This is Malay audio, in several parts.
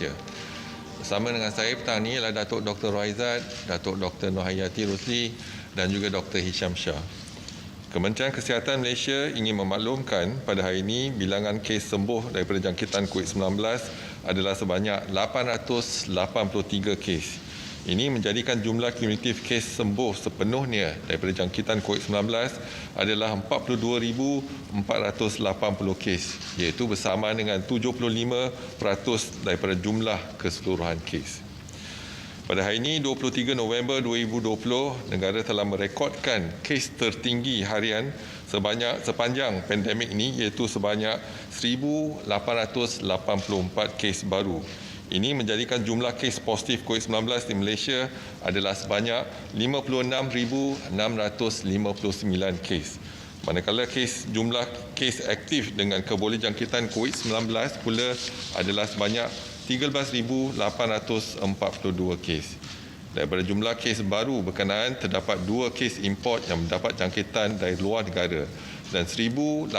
Malaysia. Bersama dengan saya petang ini ialah Datuk Dr. Raizat, Datuk Dr. Noor Rusli dan juga Dr. Hisham Shah. Kementerian Kesihatan Malaysia ingin memaklumkan pada hari ini bilangan kes sembuh daripada jangkitan COVID-19 adalah sebanyak 883 kes. Ini menjadikan jumlah kumulatif kes sembuh sepenuhnya daripada jangkitan COVID-19 adalah 42,480 kes, iaitu bersama dengan 75% daripada jumlah keseluruhan kes. Pada hari ini, 23 November 2020, negara telah merekodkan kes tertinggi harian sepanjang pandemik ini, iaitu sebanyak 1,884 kes baru. Ini menjadikan jumlah kes positif COVID-19 di Malaysia adalah sebanyak 56,659 kes. Manakala jumlah kes aktif dengan kebolehjangkitan COVID-19 pula adalah sebanyak 13,842 kes. Daripada jumlah kes baru berkenaan, terdapat 2 kes import yang mendapat jangkitan dari luar negara dan 1,882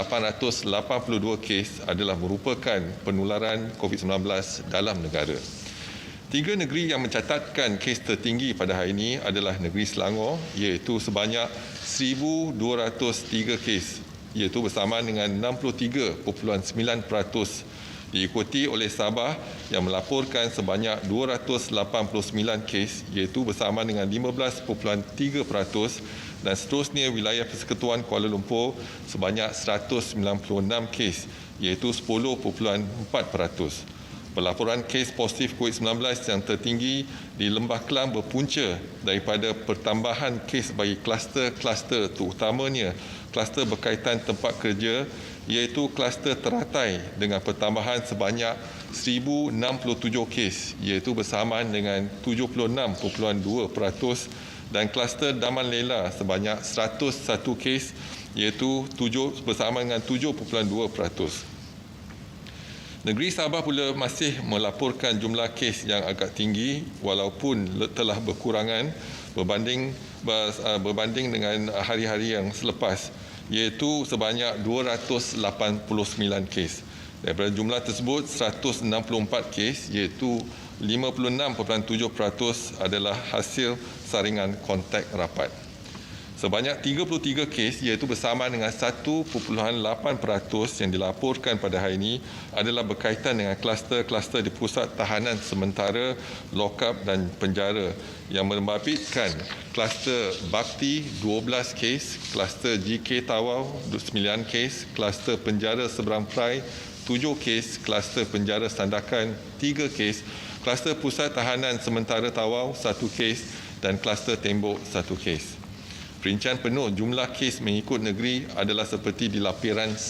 kes adalah merupakan penularan COVID-19 dalam negara. 3 negeri yang mencatatkan kes tertinggi pada hari ini adalah negeri Selangor, iaitu sebanyak 1,203 kes, iaitu bersamaan dengan 63.9%. Diikuti oleh Sabah yang melaporkan sebanyak 289 kes, iaitu bersama dengan 15.3%, dan seterusnya wilayah Persekutuan Kuala Lumpur sebanyak 196 kes, iaitu 10.4%. Pelaporan kes positif COVID-19 yang tertinggi di Lembah Kelang berpunca daripada pertambahan kes bagi kluster-kluster, terutamanya kluster berkaitan tempat kerja, iaitu kluster teratai dengan pertambahan sebanyak 1,067 kes, iaitu bersamaan dengan 76.2%, dan kluster Daman Lela sebanyak 101 kes, iaitu bersamaan dengan 7.2%. Negeri Sabah pula masih melaporkan jumlah kes yang agak tinggi walaupun telah berkurangan berbanding dengan hari-hari yang selepas, iaitu sebanyak 289 kes. Daripada jumlah tersebut, 164 kes, iaitu 56.7% adalah hasil saringan kontak rapat. Sebanyak 33 kes, iaitu bersama dengan 1.8% yang dilaporkan pada hari ini adalah berkaitan dengan kluster-kluster di pusat tahanan sementara, lokap dan penjara yang membabitkan kluster Bakti 12 kes, kluster GK Tawau 9 kes, kluster penjara Seberang Perai 7 kes, kluster penjara Sandakan 3 kes, kluster pusat tahanan sementara Tawau 1 kes dan kluster Tembok 1 kes. Perincian penuh jumlah kes mengikut negeri adalah seperti di lapiran 1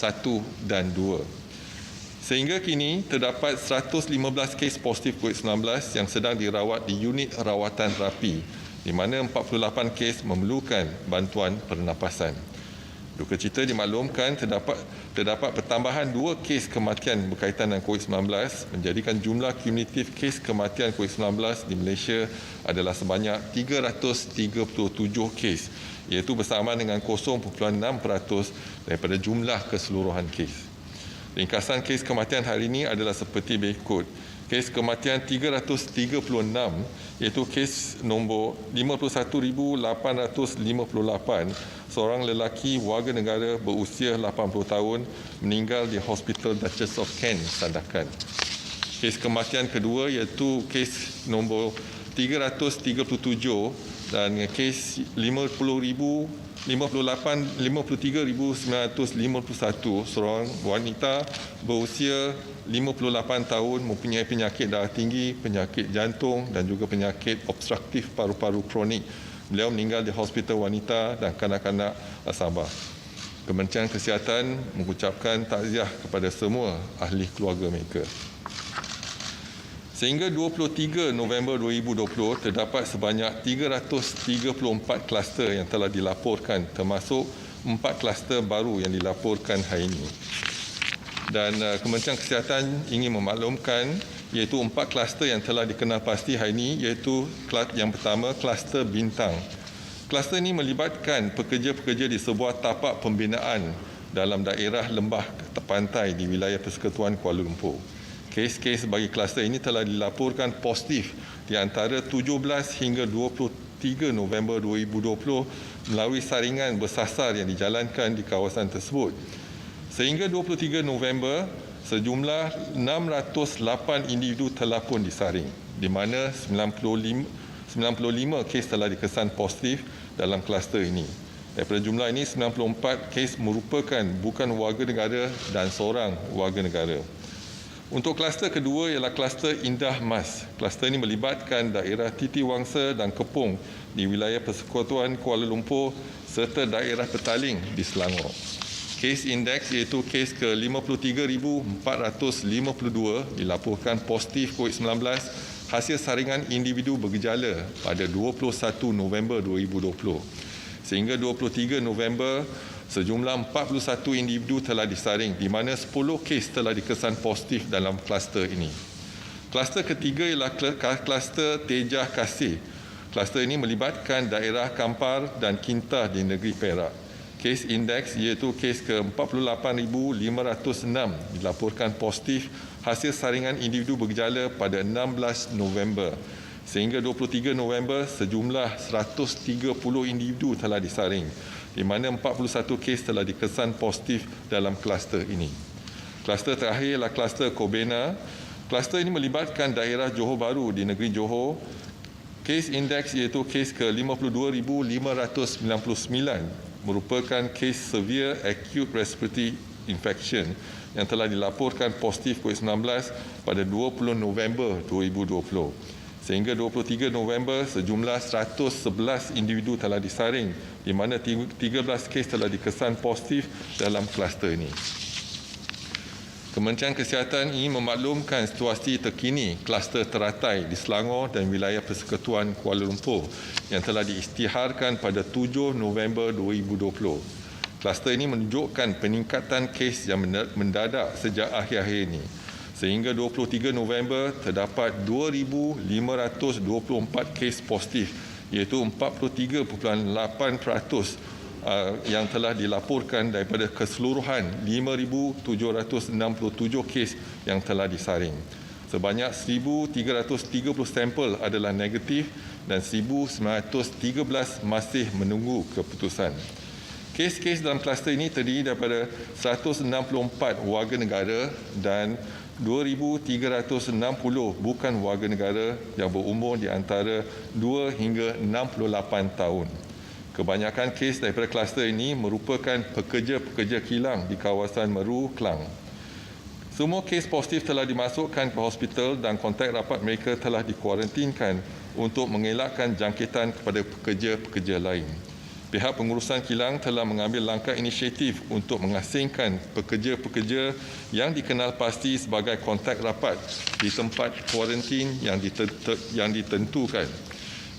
dan 2. Sehingga kini terdapat 115 kes positif COVID-19 yang sedang dirawat di unit rawatan terapi, di mana 48 kes memerlukan bantuan pernafasan. Duka cita dimaklumkan terdapat pertambahan 2 kes kematian berkaitan dengan COVID-19, menjadikan jumlah kumulatif kes kematian COVID-19 di Malaysia adalah sebanyak 337 kes, iaitu bersama dengan 0.6% daripada jumlah keseluruhan kes. Ringkasan kes kematian hari ini adalah seperti berikut. Kes kematian 336, iaitu kes nombor 51,858, seorang lelaki warga negara berusia 80 tahun meninggal di Hospital Duchess of Kent, Sandakan. Kes kematian kedua iaitu kes nombor 337 dan kes 53,951, seorang wanita berusia 58 tahun mempunyai penyakit darah tinggi, penyakit jantung dan juga penyakit obstruktif paru-paru kronik. Beliau meninggal di Hospital Wanita dan Kanak-kanak Sabah. Kementerian Kesihatan mengucapkan takziah kepada semua ahli keluarga mereka. Sehingga 23 November 2020, terdapat sebanyak 334 kluster yang telah dilaporkan, termasuk 4 kluster baru yang dilaporkan hari ini. Dan Kementerian Kesihatan ingin memaklumkan iaitu 4 kluster yang telah dikenal pasti hari ini, iaitu yang pertama, kluster Bintang. Kluster ini melibatkan pekerja-pekerja di sebuah tapak pembinaan dalam daerah lembah pantai di wilayah Persekutuan Kuala Lumpur. Kes-kes bagi kluster ini telah dilaporkan positif di antara 17 hingga 23 November 2020 melalui saringan bersasar yang dijalankan di kawasan tersebut. Sehingga 23 November, sejumlah 608 individu telah pun disaring, di mana 95 kes telah dikesan positif dalam kluster ini. Daripada jumlah ini, 94 kes merupakan bukan warga negara dan seorang warga negara. Untuk kluster kedua ialah kluster Indah Mas. Kluster ini melibatkan daerah Titi Wangsa dan Kepong di wilayah Persekutuan Kuala Lumpur serta daerah Petaling di Selangor. Kes indeks iaitu kes ke-53,452 dilaporkan positif COVID-19 hasil saringan individu bergejala pada 21 November 2020. Sehingga 23 November, sejumlah 41 individu telah disaring di mana 10 kes telah dikesan positif dalam kluster ini. Kluster ketiga ialah kluster Tejah Kasih. Kluster ini melibatkan daerah Kampar dan Kintah di negeri Perak. Kes indeks iaitu kes ke-48,506 dilaporkan positif hasil saringan individu bergejala pada 16 November. Sehingga 23 November, sejumlah 130 individu telah disaring, di mana 41 kes telah dikesan positif dalam kluster ini. Kluster terakhir ialah kluster Kobena. Kluster ini melibatkan daerah Johor Bahru di negeri Johor. Kes indeks iaitu kes ke-52,599 merupakan kes severe acute respiratory infection yang telah dilaporkan positif COVID-19 pada 20 November 2020. Sehingga 23 November, sejumlah 111 individu telah disaring, di mana 13 kes telah dikesan positif dalam kluster ini. Kementerian Kesihatan ingin memaklumkan situasi terkini kluster teratai di Selangor dan wilayah Persekutuan Kuala Lumpur yang telah diisytiharkan pada 7 November 2020. Kluster ini menunjukkan peningkatan kes yang mendadak sejak akhir-akhir ini. Sehingga 23 November terdapat 2,524 kes positif, iaitu 43.8% yang telah dilaporkan daripada keseluruhan 5,767 kes yang telah disaring. Sebanyak 1,330 sampel adalah negatif dan 1,913 masih menunggu keputusan. Kes-kes dalam kluster ini terdiri daripada 164 warga negara dan 2,360 bukan warga negara yang berumur di antara 2 hingga 68 tahun. Kebanyakan kes daripada kluster ini merupakan pekerja-pekerja kilang di kawasan Meru, Klang. Semua kes positif telah dimasukkan ke hospital dan kontak rapat mereka telah dikuarantinkan untuk mengelakkan jangkitan kepada pekerja-pekerja lain. Pihak pengurusan kilang telah mengambil langkah inisiatif untuk mengasingkan pekerja-pekerja yang dikenal pasti sebagai kontak rapat di tempat kuarantin yang ditentukan.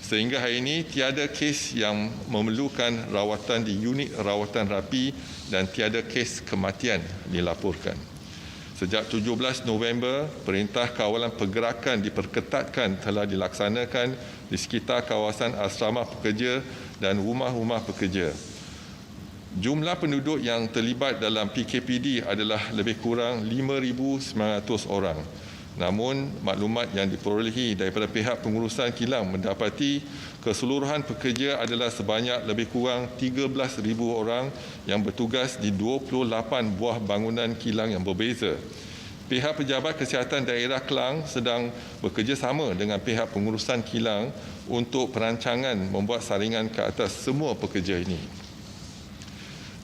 Sehingga hari ini tiada kes yang memerlukan rawatan di unit rawatan rapi dan tiada kes kematian dilaporkan. Sejak 17 November, Perintah Kawalan Pergerakan diperketatkan telah dilaksanakan di sekitar kawasan asrama pekerja dan rumah-rumah pekerja. Jumlah penduduk yang terlibat dalam PKPD adalah lebih kurang 5,900 orang. Namun, maklumat yang diperolehi daripada pihak pengurusan kilang mendapati keseluruhan pekerja adalah sebanyak lebih kurang 13,000 orang yang bertugas di 28 buah bangunan kilang yang berbeza. Pihak Pejabat Kesihatan Daerah Klang sedang bekerjasama dengan pihak pengurusan kilang untuk perancangan membuat saringan ke atas semua pekerja ini.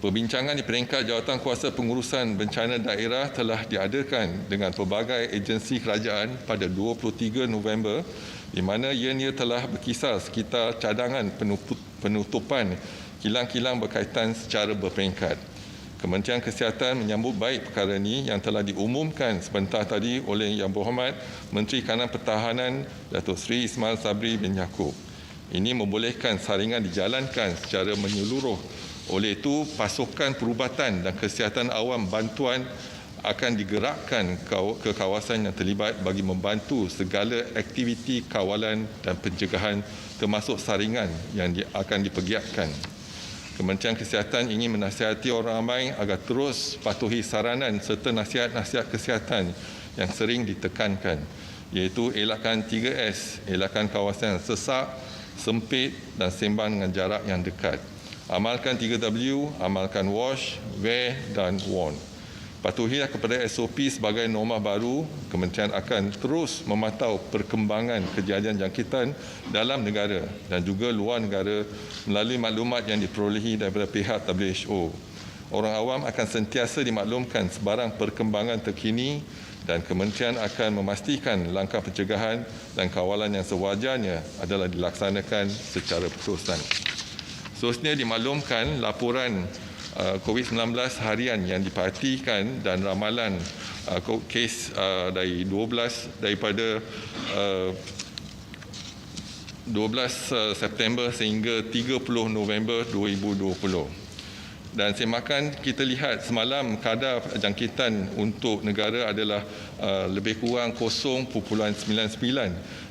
Perbincangan di peringkat Jawatankuasa Pengurusan Bencana Daerah telah diadakan dengan pelbagai agensi kerajaan pada 23 November, di mana ianya telah berkisar sekitar cadangan penutupan kilang-kilang berkaitan secara berperingkat. Kementerian Kesihatan menyambut baik perkara ini yang telah diumumkan sebentar tadi oleh Yang Berhormat Menteri Kanan Pertahanan Datuk Seri Ismail Sabri bin Yaakob. Ini membolehkan saringan dijalankan secara menyeluruh. Oleh itu, pasukan perubatan dan kesihatan awam bantuan akan digerakkan ke kawasan yang terlibat bagi membantu segala aktiviti kawalan dan pencegahan termasuk saringan yang akan dipergiatkan. Kementerian Kesihatan ingin menasihati orang ramai agar terus patuhi saranan serta nasihat-nasihat kesihatan yang sering ditekankan, iaitu elakkan 3S, elakkan kawasan yang sesak, sempit dan sembang dengan jarak yang dekat. Amalkan 3W, amalkan wash, wear dan worn. Patuhilah kepada SOP sebagai norma baru. Kementerian akan terus memantau perkembangan kejadian jangkitan dalam negara dan juga luar negara melalui maklumat yang diperolehi daripada pihak WHO. Orang awam akan sentiasa dimaklumkan sebarang perkembangan terkini dan kementerian akan memastikan langkah pencegahan dan kawalan yang sewajarnya adalah dilaksanakan secara berterusan. Seterusnya dimaklumkan laporan Covid-19 harian yang diperhatikan dan ramalan kes dari 12 September sehingga 30 November 2020. Dan semakan kita lihat semalam kadar jangkitan untuk negara adalah lebih kurang 0.99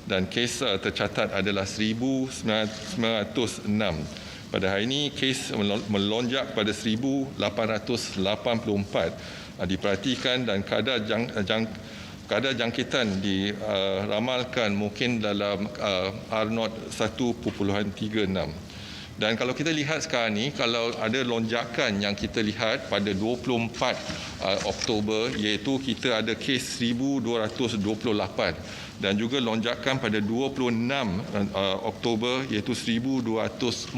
dan kes tercatat adalah 1,906. Pada hari ini, kes melonjak pada 1,884 diperhatikan dan kadar jangkitan diramalkan mungkin dalam R0 1.36. Dan kalau kita lihat sekarang ni, kalau ada lonjakan yang kita lihat pada 24 Oktober, iaitu kita ada kes 1,228 dan juga lonjakan pada 26 Oktober iaitu 1,240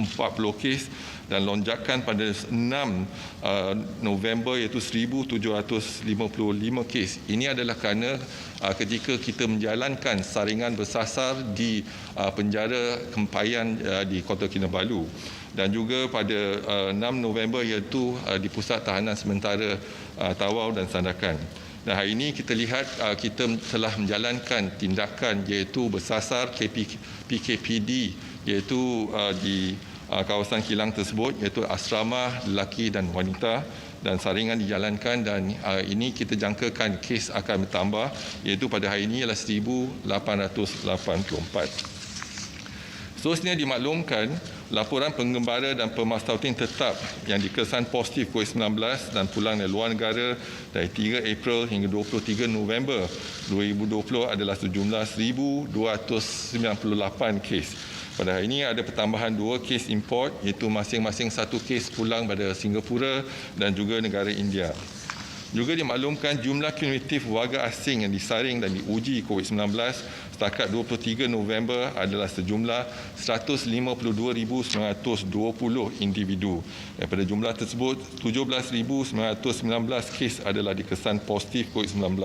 kes dan lonjakan pada 6 November iaitu 1,755 kes. Ini adalah kerana ketika kita menjalankan saringan bersasar di penjara Kempayan di Kota Kinabalu dan juga pada 6 November iaitu di Pusat Tahanan Sementara Tawau dan Sandakan. Dan hari ini kita lihat kita telah menjalankan tindakan iaitu bersasar PKPD iaitu di kawasan kilang tersebut iaitu asrama lelaki dan wanita dan saringan dijalankan dan ini kita jangkakan kes akan bertambah iaitu pada hari ini ialah 1,884. Seterusnya dimaklumkan laporan penggembara dan pemastautin tetap yang dikesan positif COVID-19 dan pulang dari luar negara dari 3 April hingga 23 November 2020 adalah sejumlah 1,298 kes. Pada hari ini ada pertambahan 2 kes import iaitu masing-masing 1 kes pulang pada Singapura dan juga negara India. Juga dimaklumkan jumlah kumulatif warga asing yang disaring dan diuji COVID-19 setakat 23 November adalah sejumlah 152,920 individu. Daripada jumlah tersebut, 17,919 kes adalah dikesan positif COVID-19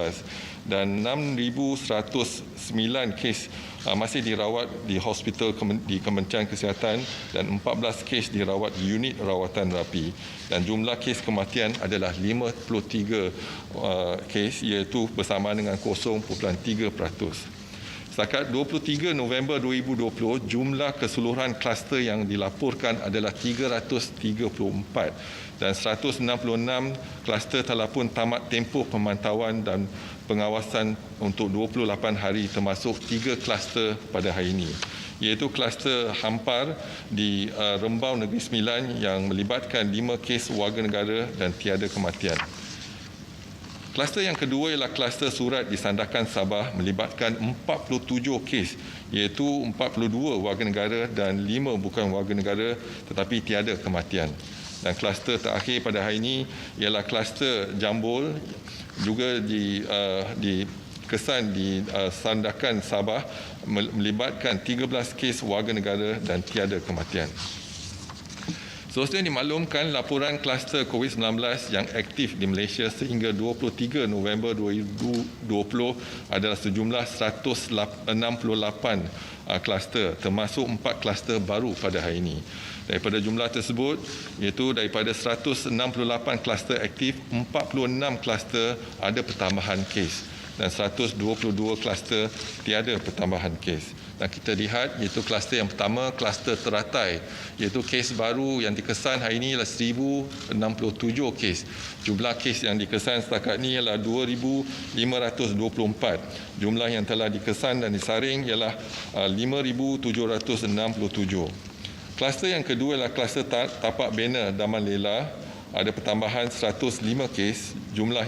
dan 6,109 kes masih dirawat di hospital di Kementerian Kesihatan dan 14 kes dirawat di unit rawatan rapi dan jumlah kes kematian adalah 53 kes iaitu bersamaan dengan 0.3%. Setakat 23 November 2020, jumlah keseluruhan kluster yang dilaporkan adalah 334 dan 166 kluster telah pun tamat tempoh pemantauan dan pengawasan untuk 28 hari termasuk 3 kluster pada hari ini, iaitu kluster Hampar di Rembau Negeri Sembilan yang melibatkan 5 kes warga negara dan tiada kematian. Kluster yang kedua ialah kluster Surat di Sandakan Sabah melibatkan 47 kes iaitu 42 warga negara dan 5 bukan warga negara tetapi tiada kematian. Dan kluster terakhir pada hari ini ialah kluster Jambul juga dikesan di Sandakan Sabah melibatkan 13 kes warga negara dan tiada kematian. Seterusnya dimaklumkan laporan kluster COVID-19 yang aktif di Malaysia sehingga 23 November 2020 adalah sejumlah 168 kluster termasuk 4 kluster baru pada hari ini. Daripada jumlah tersebut, iaitu daripada 168 kluster aktif, 46 kluster ada pertambahan kes dan 122 kluster tiada pertambahan kes. Dan kita lihat iaitu kluster yang pertama, kluster Teratai, iaitu kes baru yang dikesan hari ini ialah 1,067 kes. Jumlah kes yang dikesan setakat ini ialah 2,524. Jumlah yang telah dikesan dan disaring ialah 5,767. Kluster yang kedua ialah kluster Tapak Bena Daman Lela, ada pertambahan 105 kes. Jumlah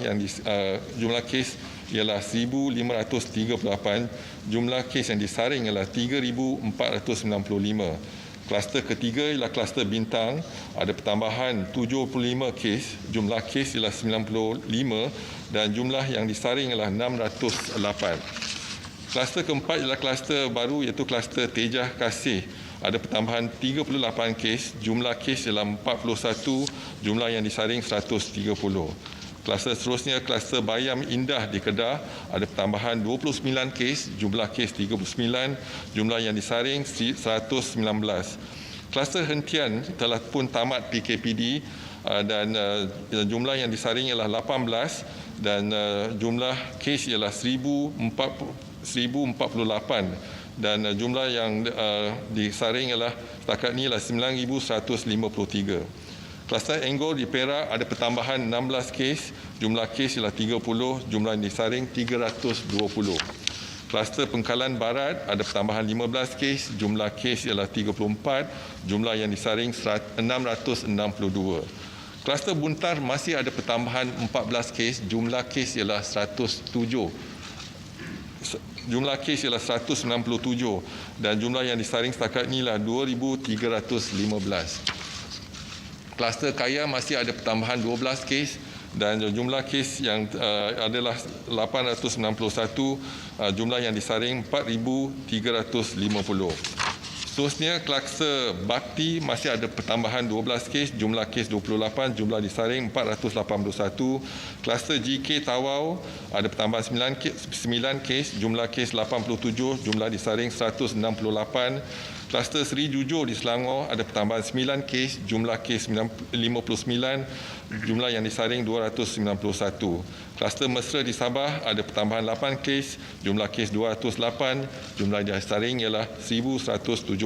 kes ialah 1,538, jumlah kes yang disaring ialah 3,495. Kluster ketiga ialah kluster bintang, ada pertambahan 75 kes, jumlah kes ialah 95 dan jumlah yang disaring ialah 608. Kluster keempat ialah kluster baru iaitu kluster Tejah Kasih. Ada pertambahan 38 kes, jumlah kes ialah 41, jumlah yang disaring 130. Kluster seterusnya, kluster Bayam Indah di Kedah, ada pertambahan 29 kes, jumlah kes 39, jumlah yang disaring 119. Kluster Hentian telah pun tamat PKPD dan jumlah yang disaring ialah 18 dan jumlah kes ialah 1,048 dan jumlah yang disaring ialah setakat ini ialah 9,153. Kluster Enggor di Perak ada pertambahan 16 kes, jumlah kes ialah 30, jumlah yang disaring 320. Kluster Pengkalan Barat ada pertambahan 15 kes, jumlah kes ialah 34, jumlah yang disaring 662. Kluster Buntar masih ada pertambahan 14 kes, jumlah kes ialah 107. Jumlah kes ialah 197 dan jumlah yang disaring setakat ini ialah 2,315. Kluster Kaya masih ada pertambahan 12 kes dan jumlah kes yang adalah 861, jumlah yang disaring 4,350. Seterusnya, kluster Bakti masih ada pertambahan 12 kes, jumlah kes 28, jumlah disaring 481. Kluster GK Tawau ada pertambahan 9 kes, jumlah kes 87, jumlah disaring 168. Kluster Seri Jujur di Selangor ada pertambahan 9 kes, jumlah kes 59, jumlah yang disaring 291. Kluster Mesra di Sabah ada pertambahan 8 kes, jumlah kes 208, jumlah yang disaring ialah 1,171.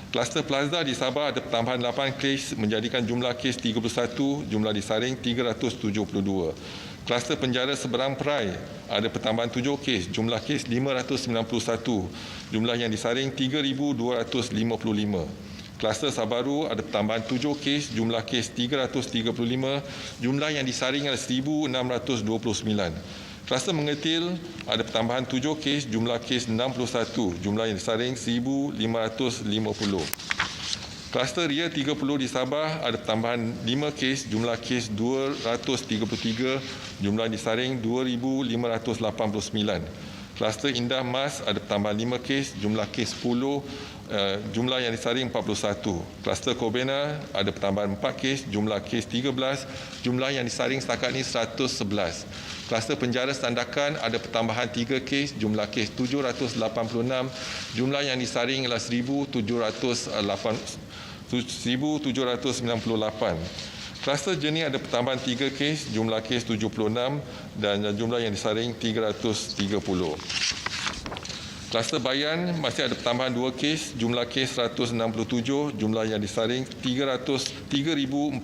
Kluster Plaza di Sabah ada pertambahan 8 kes menjadikan jumlah kes 31, jumlah disaring 372. Kluster Penjara Seberang Perai ada pertambahan 7 kes, jumlah kes 591, jumlah yang disaring 3,255. Kluster Sabaru ada pertambahan 7 kes, jumlah kes 335, jumlah yang disaring adalah 1,629. Kluster Mengetil ada pertambahan 7 kes, jumlah kes 61, jumlah yang disaring 1,550. Kluster Ria 30 di Sabah ada pertambahan 5 kes, jumlah kes 233, jumlah disaring 2,589. Kluster Indah Mas ada pertambahan 5 kes, jumlah kes 10, jumlah yang disaring 41. Kluster Kobena ada pertambahan 4 kes, jumlah kes 13, jumlah yang disaring setakat ini 111. Kluster Penjara Sandakan ada pertambahan 3 kes, jumlah kes 786, jumlah yang disaring ialah 1,798. Kluster Jernih ada pertambahan 3 kes, jumlah kes 76 dan jumlah yang disaring 330. Kluster Bayan masih ada pertambahan 2 kes, jumlah kes 167, jumlah yang disaring 3,467.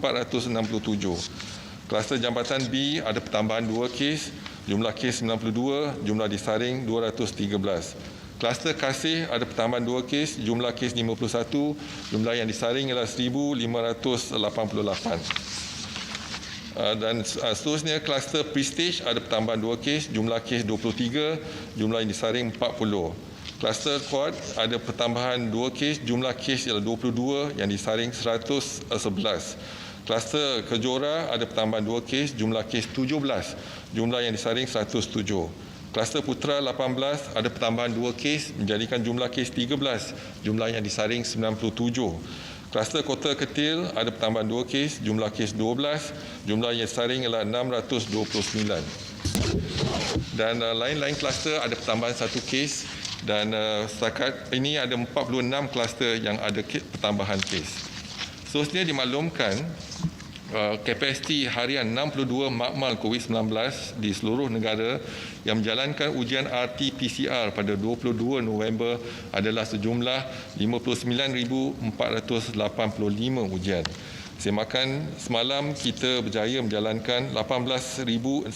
Kluster Jambatan B ada pertambahan 2 kes, jumlah kes 92, jumlah disaring 213. Kluster Kasih ada pertambahan 2 kes, jumlah kes 51, jumlah yang disaring ialah 1,588. Dan seterusnya, kluster Prestige ada pertambahan 2 kes, jumlah kes 23, jumlah yang disaring 40. Kluster Quad ada pertambahan 2 kes, jumlah kes ialah 22, yang disaring 111. Kluster Kejora ada pertambahan 2 kes, jumlah kes 17, jumlah yang disaring 107. Kluster Putra 18 ada pertambahan 2 kes menjadikan jumlah kes 13, jumlah yang disaring 97. Kluster Kota Ketil ada pertambahan 2 kes, jumlah kes 12, jumlah yang disaring ialah 629. Dan lain-lain kluster ada pertambahan 1 kes dan setakat ini ada 46 kluster yang ada pertambahan kes. Seterusnya dimaklumkan kapasiti harian 62 makmal COVID-19 di seluruh negara yang menjalankan ujian RT-PCR pada 22 November adalah sejumlah 59,485 ujian. Semakan semalam kita berjaya menjalankan 18,160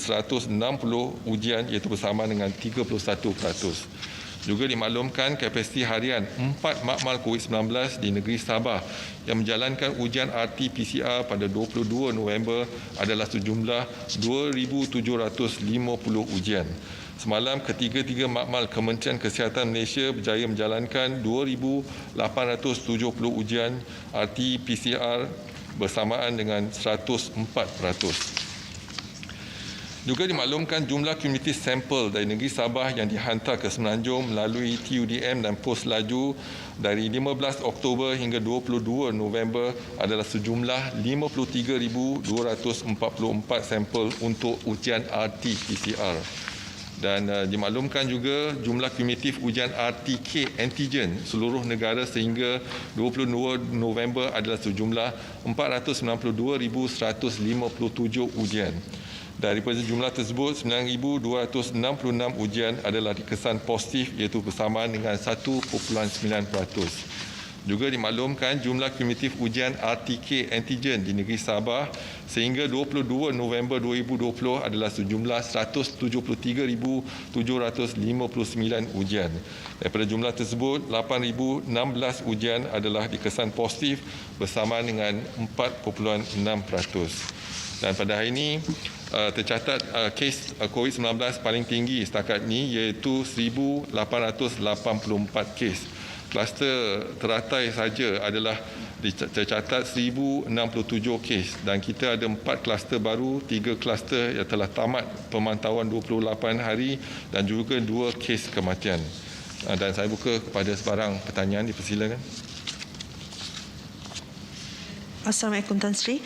ujian iaitu bersama dengan 31%. Juga dimaklumkan kapasiti harian 4 makmal COVID-19 di negeri Sabah yang menjalankan ujian RT-PCR pada 22 November adalah sejumlah 2,750 ujian. Semalam, ketiga-tiga makmal Kementerian Kesihatan Malaysia berjaya menjalankan 2,870 ujian RT-PCR bersamaan dengan 104%. Juga dimaklumkan jumlah komuniti sampel dari negeri Sabah yang dihantar ke Semenanjung melalui TUDM dan pos laju dari 15 Oktober hingga 22 November adalah sejumlah 53,244 sampel untuk ujian RT-PCR. Dan dimaklumkan juga jumlah kumulatif ujian RTK antigen seluruh negara sehingga 22 November adalah sejumlah 492,157 ujian. Daripada jumlah tersebut, 9,266 ujian adalah dikesan positif iaitu bersamaan dengan 1.9%. Juga dimaklumkan jumlah kumulatif ujian RTK antigen di negeri Sabah sehingga 22 November 2020 adalah sejumlah 173,759 ujian. Daripada jumlah tersebut, 8,016 ujian adalah dikesan positif bersamaan dengan 4.6%. Dan pada hari ini tercatat kes COVID-19 paling tinggi setakat ini iaitu 1,884 kes. Kluster teratai saja adalah tercatat 1,067 kes dan kita ada 4 kluster baru, 3 kluster yang telah tamat pemantauan 28 hari dan juga 2 kes kematian. Dan saya buka kepada sebarang pertanyaan, dipersilakan. Assalamualaikum Tan Sri.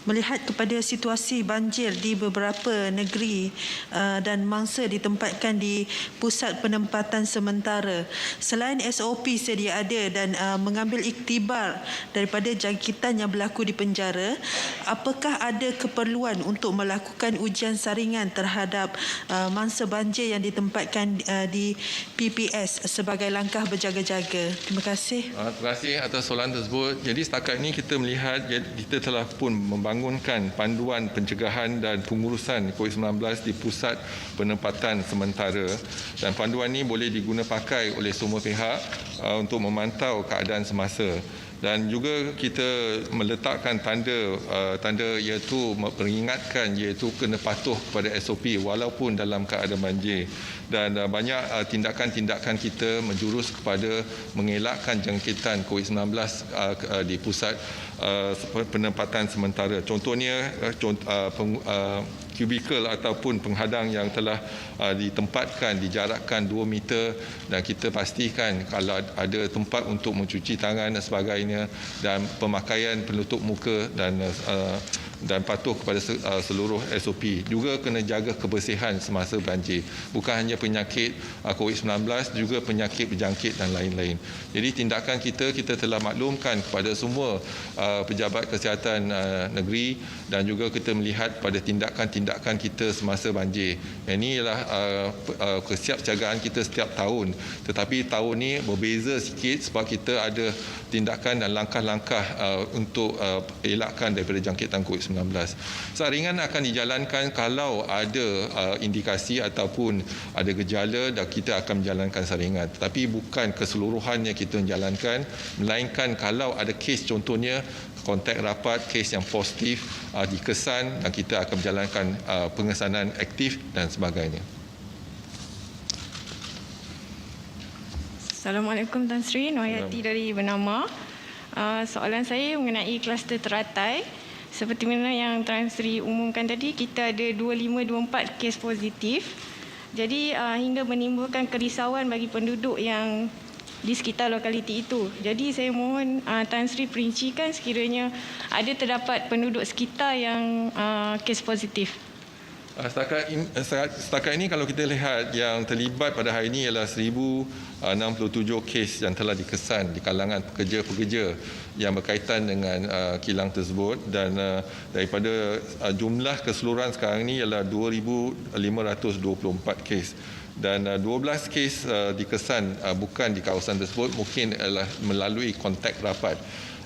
Melihat kepada situasi banjir di beberapa negeri dan mangsa ditempatkan di pusat penempatan sementara, selain SOP sedia ada dan mengambil iktibar daripada jangkitan yang berlaku di penjara, apakah ada keperluan untuk melakukan ujian saringan terhadap mangsa banjir yang ditempatkan di PPS sebagai langkah berjaga-jaga? Terima kasih. Terima kasih atas soalan tersebut. Jadi setakat ini kita melihat kita telah pun membangunkan panduan pencegahan dan pengurusan COVID-19 di pusat penempatan sementara dan panduan ini boleh diguna pakai oleh semua pihak untuk memantau keadaan semasa. Dan juga kita meletakkan tanda iaitu peringatkan iaitu kena patuh kepada SOP walaupun dalam keadaan banjir. Dan banyak tindakan-tindakan kita menjurus kepada mengelakkan jangkitan COVID-19 di pusat penempatan sementara. Contohnya kubikel ataupun penghadang yang telah ditempatkan, dijarakkan 2 meter dan kita pastikan kalau ada tempat untuk mencuci tangan dan sebagainya dan pemakaian penutup muka dan patuh kepada seluruh SOP. Juga kena jaga kebersihan semasa banjir. Bukan hanya penyakit COVID-19, juga penyakit berjangkit dan lain-lain. Jadi tindakan kita telah maklumkan kepada semua pejabat kesihatan negeri dan juga kita melihat pada tindakan-tindakan kita semasa banjir. Ini ialah kesiapsiagaan kita setiap tahun. Tetapi tahun ini berbeza sikit sebab kita ada tindakan dan langkah-langkah untuk elakkan daripada jangkitan COVID-19. Saringan akan dijalankan kalau ada indikasi ataupun ada gejala dan kita akan menjalankan saringan. Tetapi bukan keseluruhannya kita menjalankan, melainkan kalau ada kes contohnya kontak rapat, kes yang positif dikesan dan kita akan menjalankan pengesanan aktif dan sebagainya. Assalamualaikum Tan Sri, Noor dari Bernama. Soalan saya mengenai kluster teratai. Seperti mana yang Tan Sri umumkan tadi, kita ada 2,524 kes positif. Jadi hingga menimbulkan kerisauan bagi penduduk yang di sekitar lokaliti itu. Jadi saya mohon Tan Sri perincikan sekiranya ada terdapat penduduk sekitar yang kes positif. Setakat ini kalau kita lihat yang terlibat pada hari ini ialah 1,067 kes yang telah dikesan di kalangan pekerja-pekerja yang berkaitan dengan kilang tersebut dan daripada jumlah keseluruhan sekarang ini ialah 2,524 kes. Dan 12 kes dikesan bukan di kawasan tersebut, mungkin adalah melalui kontak rapat.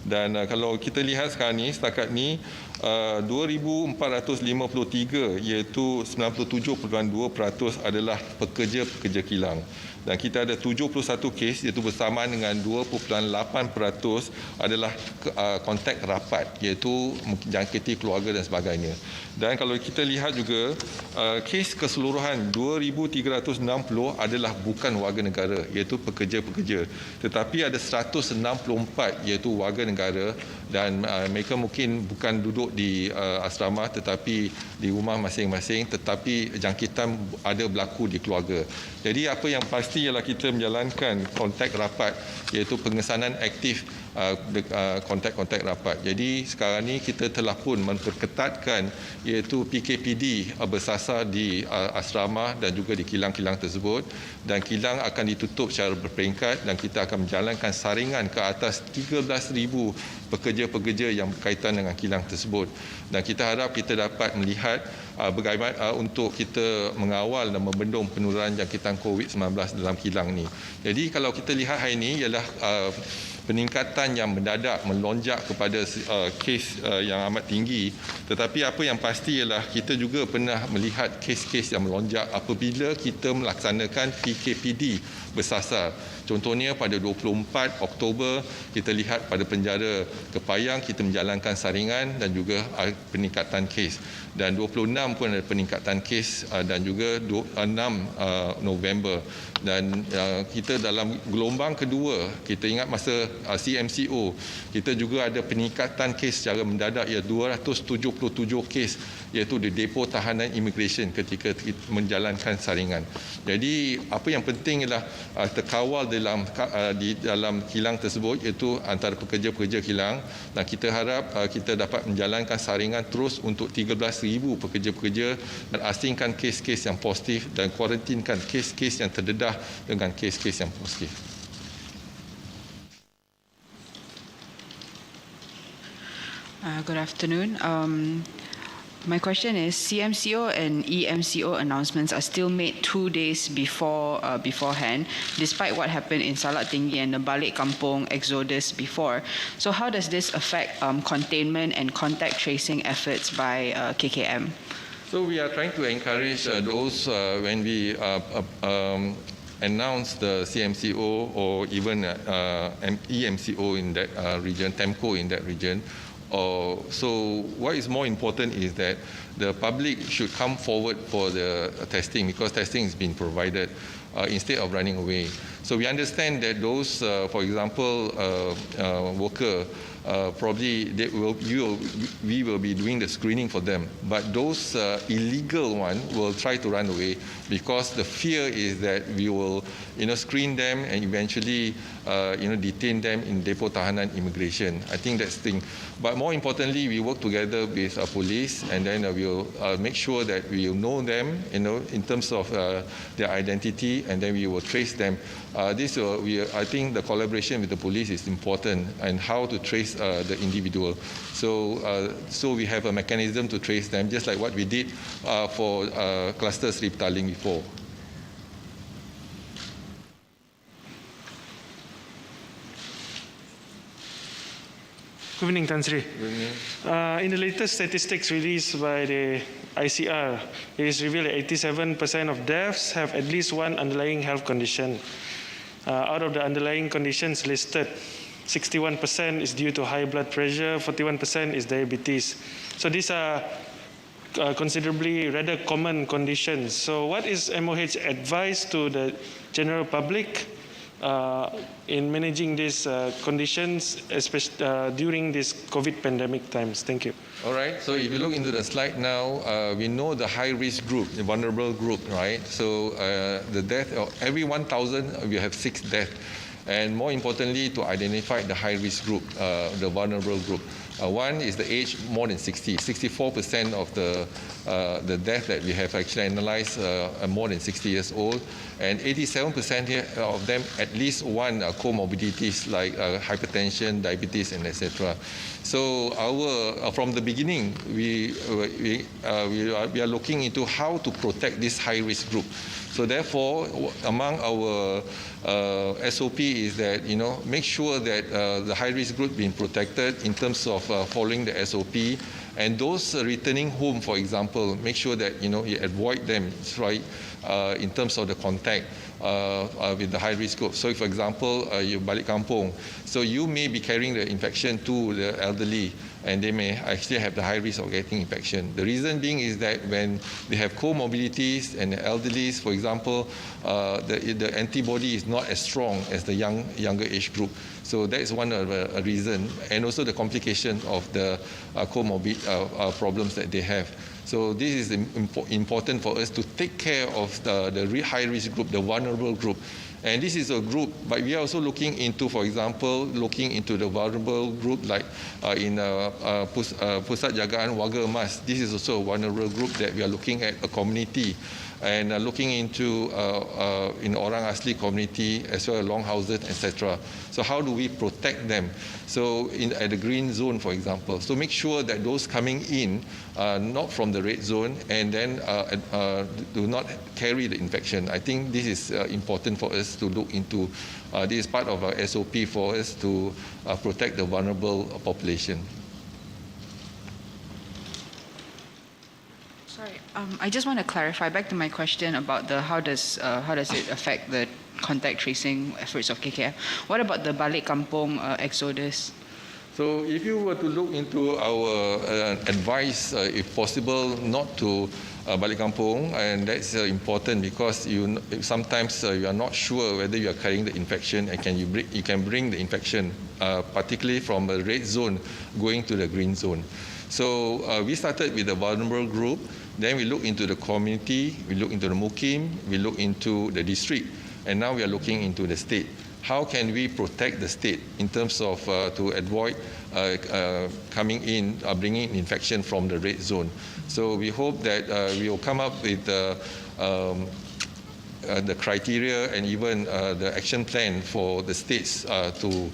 Dan kalau kita lihat sekarang ni, setakat ni 2,453 iaitu 97.2% adalah pekerja-pekerja kilang. dan kita ada 71 kes, iaitu bersamaan dengan 2.8% adalah kontak rapat, iaitu menjangkiti keluarga dan sebagainya. Dan kalau kita lihat juga kes keseluruhan 2,360 adalah bukan warga negara, iaitu pekerja-pekerja, tetapi ada 164 iaitu warga negara dan mereka mungkin bukan duduk di asrama tetapi di rumah masing-masing, tetapi jangkitan ada berlaku di keluarga. Jadi apa yang pasti ialah kita menjalankan kontak rapat, iaitu pengesanan aktif kontak-kontak rapat. Jadi sekarang ni kita telah pun memperketatkan iaitu PKPD bersasar di asrama dan juga di kilang-kilang tersebut, dan kilang akan ditutup secara berperingkat dan kita akan menjalankan saringan ke atas 13,000 pekerja-pekerja yang berkaitan dengan kilang tersebut, dan kita harap kita dapat melihat bagaimana untuk kita mengawal dan membendung penularan jangkitan COVID-19 dalam kilang ni. Jadi kalau kita lihat hari ini ialah peningkatan yang mendadak melonjak kepada kes yang amat tinggi, tetapi apa yang pasti ialah kita juga pernah melihat kes-kes yang melonjak apabila kita melaksanakan PKPD bersasar. Contohnya pada 24 Oktober kita lihat pada penjara Kepayang kita menjalankan saringan dan juga peningkatan kes, dan 26 pun ada peningkatan kes dan juga 6 November, dan kita dalam gelombang kedua kita ingat masa CMCO kita juga ada peningkatan kes secara mendadak, ia 277 kes iaitu di depo tahanan immigration ketika menjalankan saringan. Jadi apa yang penting ialah terkawal di dalam kilang tersebut, iaitu antara pekerja-pekerja kilang, dan kita harap kita dapat menjalankan saringan terus untuk 13,000 pekerja-pekerja dan asingkan kes-kes yang positif dan kuarantinkan kes-kes yang terdedah dengan kes-kes yang positif. Good afternoon. My question is, CMCO and EMCO announcements are still made 2 days beforehand, despite what happened in Salak Tinggi and the Balik Kampung exodus before. So how does this affect containment and contact tracing efforts by KKM? So we are trying to encourage those when we announce the CMCO or even EMCO in that region, TEMCO in that region. So what is more important is that the public should come forward for the testing, because testing is being provided instead of running away. So we understand that those, for example, worker, probably we will be doing the screening for them, but those illegal one will try to run away, because the fear is that we will screen them and eventually detain them in depo tahanan immigration. I think that's the thing. But more importantly, we work together with police, and then we'll make sure that we will know them, in terms of their identity, and then we will trace them. I think the collaboration with the police is important, and how to trace the individual. So we have a mechanism to trace them, just like what we did for cluster Sri Petaling before. Good evening, Tan Sri. In the latest statistics released by the ICR, it is revealed that 87% of deaths have at least one underlying health condition. Out of the underlying conditions listed, 61% is due to high blood pressure, 41% is diabetes. So these are considerably rather common conditions. So what is MOH advice to the general public in managing these conditions, especially during this COVID pandemic times? Thank you. All right. So if you look into the slide now, we know the high-risk group, the vulnerable group, right? So the death of every 1,000, we have 6 deaths. And more importantly, to identify the high-risk group, the vulnerable group. One is the age more than 60. 64% of the death that we have actually analyzed are more than 60 years old, and 87% of them at least one comorbidities like hypertension, diabetes, and etc. So from the beginning, we are looking into how to protect this high-risk group. So therefore, among our SOP is that make sure that the high-risk group being protected in terms of following the SOP, and those returning home, for example, make sure that you avoid them, right, in terms of the contact. with the high-risk group. So, for example, you balik kampung, so you may be carrying the infection to the elderly, and they may actually have the high risk of getting infection. The reason being is that when they have comorbidities and the elderly, for example, the antibody is not as strong as the younger age group. So that is one of the reason, and also the complication of the comorbid problems that they have. So this is important for us to take care of the high-risk group, the vulnerable group. And this is a group, but we are also looking into, for example, looking into the vulnerable group like in Pusat Jagaan Warga Emas. This is also a vulnerable group that we are looking at a community and looking into in Orang Asli community as well as longhouses, etc. So how do we protect them? So at the green zone, for example, so make sure that those coming in not from the red zone and then do not carry the infection. I think this is important for us to look into. This is part of our SOP for us to protect the vulnerable population. Sorry, I just want to clarify back to my question about the how does it affect the contact tracing efforts of KKF? What about the balik kampung exodus? So if you were to look into our advice, if possible, not to balik kampung, and that's important because sometimes you are not sure whether you are carrying the infection and you can bring the infection, particularly from a red zone going to the green zone. So we started with the vulnerable group, then we look into the community, we look into the mukim, we look into the district, and now we are looking into the state. How can we protect the state in terms of to avoid coming in, bringing infection from the red zone? So we hope that we will come up with the criteria and even the action plan for the states to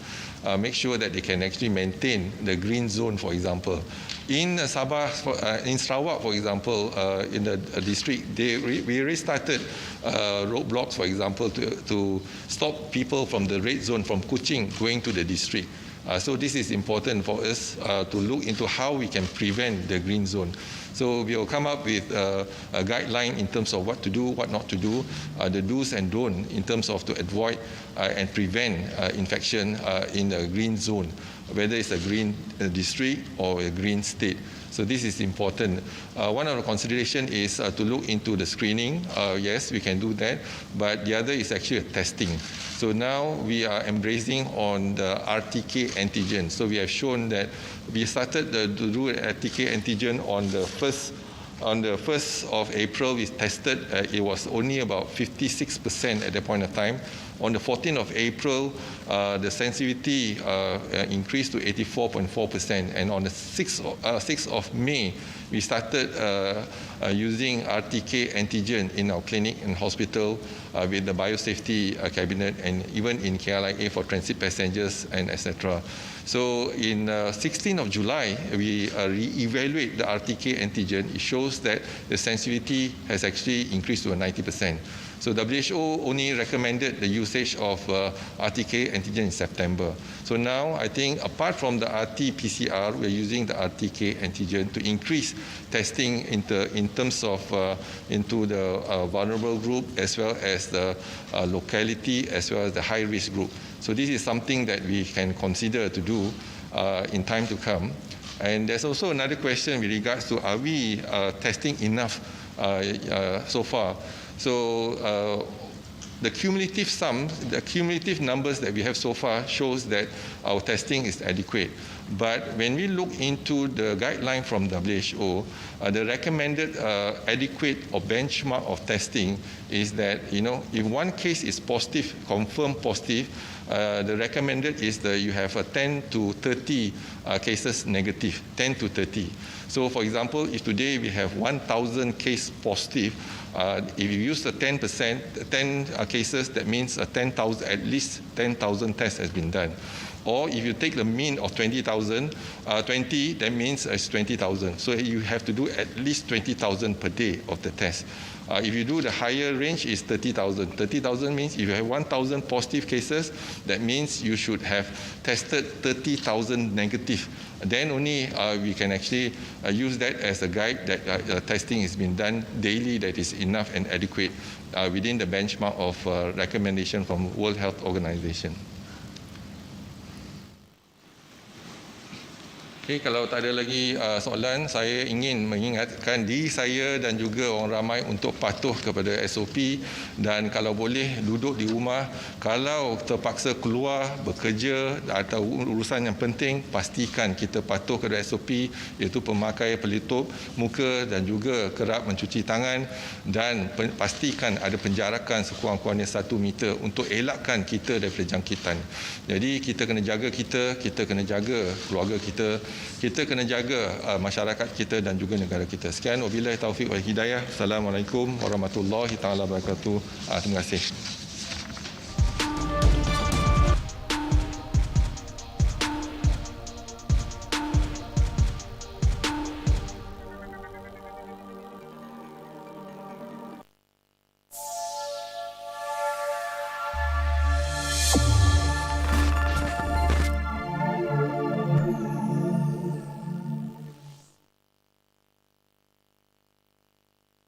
make sure that they can actually maintain the green zone, for example. In Sabah, in Sarawak, for example, in the district, we restarted roadblocks, for example, to stop people from the red zone from Kuching going to the district. So this is important for us to look into how we can prevent the green zone. So we will come up with a guideline in terms of what to do, what not to do, the do's and don'ts in terms of to avoid and prevent infection in the green zone, whether it's a green district or a green state. So this is important. One of the consideration is to look into the screening. Yes, we can do that, but the other is actually testing. So now we are embracing on the RTK antigen. So we have shown that we started to do RTK antigen on the 1st of April. We tested, it was only about 56% at that point of time. On the 14th of April, the sensitivity increased to 84.4%. And on the 6th of May, we started using RTK antigen in our clinic and hospital with the biosafety cabinet and even in KLIA for transit passengers and etc. So in 16th of July, we re-evaluate the RTK antigen. It shows that the sensitivity has actually increased to 90%. So WHO only recommended the usage of RTK antigen in September. So now I think apart from the RT-PCR, we're using the RTK antigen to increase testing in terms of into the vulnerable group as well as the locality as well as the high-risk group. So this is something that we can consider to do in time to come. And there's also another question with regards to are we testing enough so far? So the cumulative numbers that we have so far shows that our testing is adequate. But when we look into the guideline from WHO, the recommended adequate or benchmark of testing is that, if one case is positive, confirmed positive, the recommended is that you have 10 to 30 cases negative, 10 to 30. So for example, if today we have 1,000 case positive, if you use the 10%, 10 cases, that means 10,000, at least 10,000 tests has been done. Or if you take the mean of 20,000, 20, that means it's 20,000. So you have to do at least 20,000 per day of the test. If you do the higher range is 30,000. 30,000 means if you have 1,000 positive cases, that means you should have tested 30,000 negative. Then only we can actually use that as a guide that testing is being done daily, that is enough and adequate within the benchmark of recommendation from World Health Organization. Okay, kalau tak ada lagi soalan, saya ingin mengingatkan diri saya dan juga orang ramai untuk patuh kepada SOP dan kalau boleh duduk di rumah. Kalau terpaksa keluar bekerja atau urusan yang penting, pastikan kita patuh kepada SOP, iaitu pemakaian pelitup muka dan juga kerap mencuci tangan dan pastikan ada penjarakan sekurang-kurangnya 1 meter untuk elakkan kita daripada jangkitan. Jadi kita kena jaga kita kena jaga keluarga kita kena jaga masyarakat kita dan juga negara kita. Sekian, wabillahi taufiq wal hidayah. Assalamualaikum warahmatullahi taala wabarakatuh. Terima kasih.